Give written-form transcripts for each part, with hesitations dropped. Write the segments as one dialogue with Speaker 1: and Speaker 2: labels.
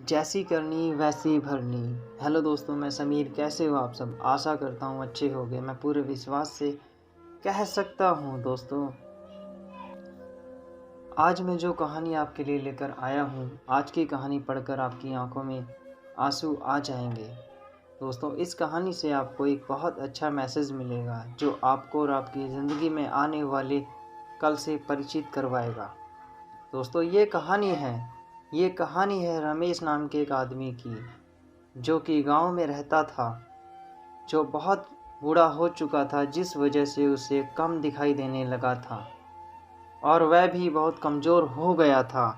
Speaker 1: जैसी करनी वैसी भरनी। हेलो दोस्तों, मैं समीर। कैसे हो आप सब? आशा करता हूँ अच्छे होंगे। मैं पूरे विश्वास से कह सकता हूँ दोस्तों, आज मैं जो कहानी आपके लिए लेकर आया हूँ, आज की कहानी पढ़कर आपकी आंखों में आंसू आ जाएंगे। दोस्तों, इस कहानी से आपको एक बहुत अच्छा मैसेज मिलेगा जो आपको और आपकी ज़िंदगी में आने वाले कल से परिचित करवाएगा। दोस्तों, ये कहानी है रमेश नाम के एक आदमी की, जो कि गांव में रहता था, जो बहुत बूढ़ा हो चुका था, जिस वजह से उसे कम दिखाई देने लगा था और वह भी बहुत कमज़ोर हो गया था।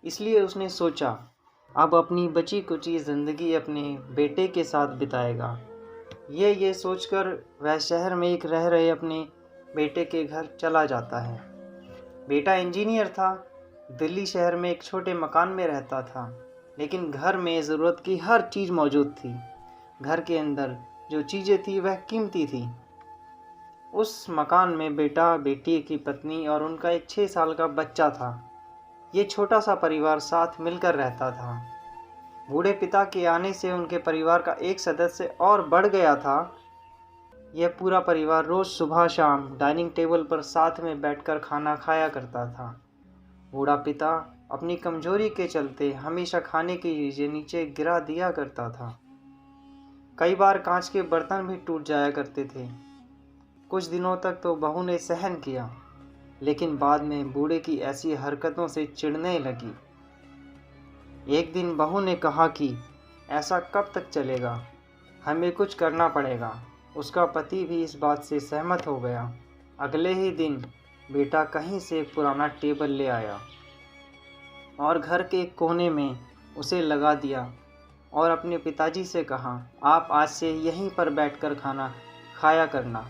Speaker 1: इसलिए उसने सोचा अब अपनी बची कुची ज़िंदगी अपने बेटे के साथ बिताएगा। ये सोचकर वह शहर में एक रह रहे अपने बेटे के घर चला जाता है। बेटा इंजीनियर था, दिल्ली शहर में एक छोटे मकान में रहता था, लेकिन घर में ज़रूरत की हर चीज़ मौजूद थी। घर के अंदर जो चीज़ें थी वह कीमती थी। उस मकान में बेटा, बेटी की पत्नी और उनका एक 6 साल का बच्चा था। ये छोटा सा परिवार साथ मिलकर रहता था। बूढ़े पिता के आने से उनके परिवार का एक सदस्य और बढ़ गया था। यह पूरा परिवार रोज़ सुबह शाम डाइनिंग टेबल पर साथ में बैठकर खाना खाया करता था। बूढ़ा पिता अपनी कमजोरी के चलते हमेशा खाने की चीज़ें नीचे गिरा दिया करता था। कई बार कांच के बर्तन भी टूट जाया करते थे। कुछ दिनों तक तो बहू ने सहन किया, लेकिन बाद में बूढ़े की ऐसी हरकतों से चिढ़ने लगी। एक दिन बहू ने कहा कि ऐसा कब तक चलेगा, हमें कुछ करना पड़ेगा। उसका पति भी इस बात से सहमत हो गया। अगले ही दिन बेटा कहीं से एक पुराना टेबल ले आया और घर के कोने में उसे लगा दिया और अपने पिताजी से कहा, आप आज से यहीं पर बैठकर खाना खाया करना।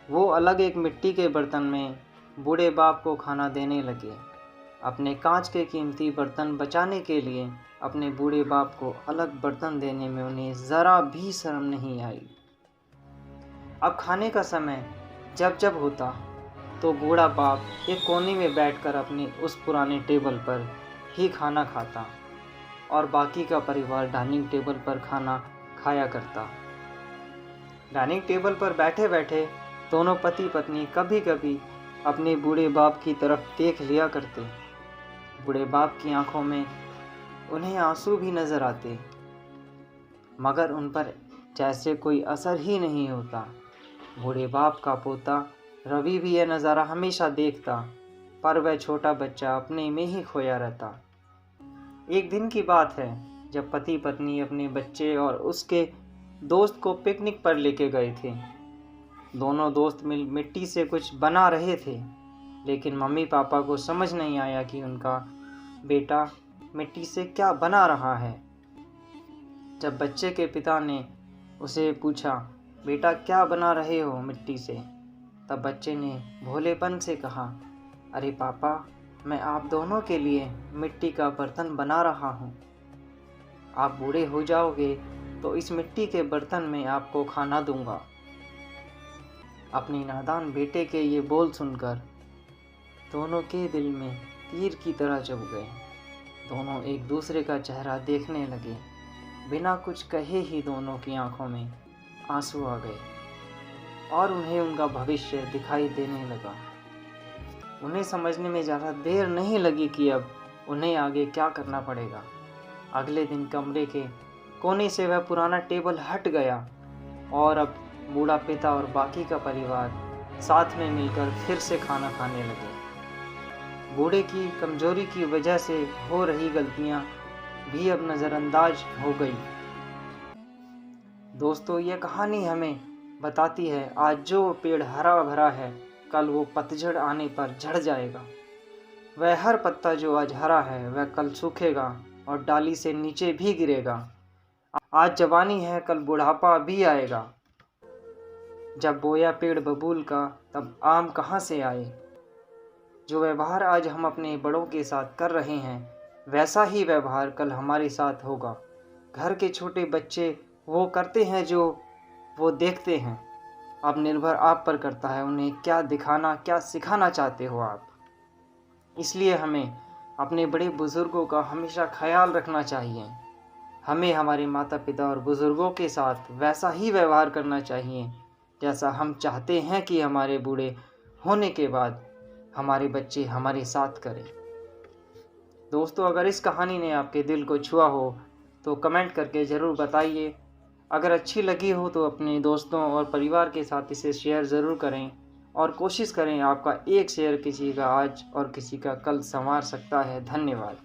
Speaker 1: वो अलग एक मिट्टी के बर्तन में बूढ़े बाप को खाना देने लगे। अपने कांच के कीमती बर्तन बचाने के लिए अपने बूढ़े बाप को अलग बर्तन देने में उन्हें ज़रा भी शर्म नहीं आई। अब खाने का समय जब जब होता तो बूढ़ा बाप एक कोने में बैठकर अपने उस पुराने टेबल पर ही खाना खाता और बाकी का परिवार डाइनिंग टेबल पर खाना खाया करता। डाइनिंग टेबल पर बैठे बैठे दोनों पति पत्नी कभी कभी अपने बूढ़े बाप की तरफ देख लिया करते। बूढ़े बाप की आंखों में उन्हें आंसू भी नजर आते, मगर उन पर जैसे कोई असर ही नहीं होता। बूढ़े बाप का पोता रवि भी यह नज़ारा हमेशा देखता, पर वह छोटा बच्चा अपने में ही खोया रहता। एक दिन की बात है, जब पति पत्नी अपने बच्चे और उसके दोस्त को पिकनिक पर लेके गए थे। दोनों दोस्त मिट्टी से कुछ बना रहे थे, लेकिन मम्मी पापा को समझ नहीं आया कि उनका बेटा मिट्टी से क्या बना रहा है। जब बच्चे के पिता ने उसे पूछा, बेटा क्या बना रहे हो मिट्टी से, तब बच्चे ने भोलेपन से कहा, अरे पापा, मैं आप दोनों के लिए मिट्टी का बर्तन बना रहा हूँ। आप बूढ़े हो जाओगे तो इस मिट्टी के बर्तन में आपको खाना दूंगा। अपनी नादान बेटे के ये बोल सुनकर दोनों के दिल में तीर की तरह चुभ गए। दोनों एक दूसरे का चेहरा देखने लगे। बिना कुछ कहे ही दोनों की आंखों में आंसू आ गए और उन्हें उनका भविष्य दिखाई देने लगा। उन्हें समझने में ज़्यादा देर नहीं लगी कि अब उन्हें आगे क्या करना पड़ेगा। अगले दिन कमरे के कोने से वह पुराना टेबल हट गया और अब बूढ़ा पिता और बाकी का परिवार साथ में मिलकर फिर से खाना खाने लगे। बूढ़े की कमजोरी की वजह से हो रही गलतियां भी अब नज़रअंदाज हो गई। दोस्तों, यह कहानी हमें बताती है, आज जो पेड़ हरा भरा है, कल वो पतझड़ आने पर झड़ जाएगा। वह हर पत्ता जो आज हरा है वह कल सूखेगा और डाली से नीचे भी गिरेगा। आज जवानी है, कल बुढ़ापा भी आएगा। जब बोया पेड़ बबूल का, तब आम कहाँ से आए। जो व्यवहार आज हम अपने बड़ों के साथ कर रहे हैं, वैसा ही व्यवहार कल हमारे साथ होगा। घर के छोटे बच्चे वो करते हैं जो वो देखते हैं। अब निर्भर आप पर करता है उन्हें क्या दिखाना, क्या सिखाना चाहते हो आप। इसलिए हमें अपने बड़े बुज़ुर्गों का हमेशा ख़याल रखना चाहिए। हमें हमारे माता पिता और बुज़ुर्गों के साथ वैसा ही व्यवहार करना चाहिए जैसा हम चाहते हैं कि हमारे बूढ़े होने के बाद हमारे बच्चे हमारे साथ करें। दोस्तों, अगर इस कहानी ने आपके दिल को छुआ हो तो कमेंट करके ज़रूर बताइए। अगर अच्छी लगी हो तो अपने दोस्तों और परिवार के साथ इसे शेयर ज़रूर करें और कोशिश करें आपका एक शेयर किसी का आज और किसी का कल संवार सकता है। धन्यवाद।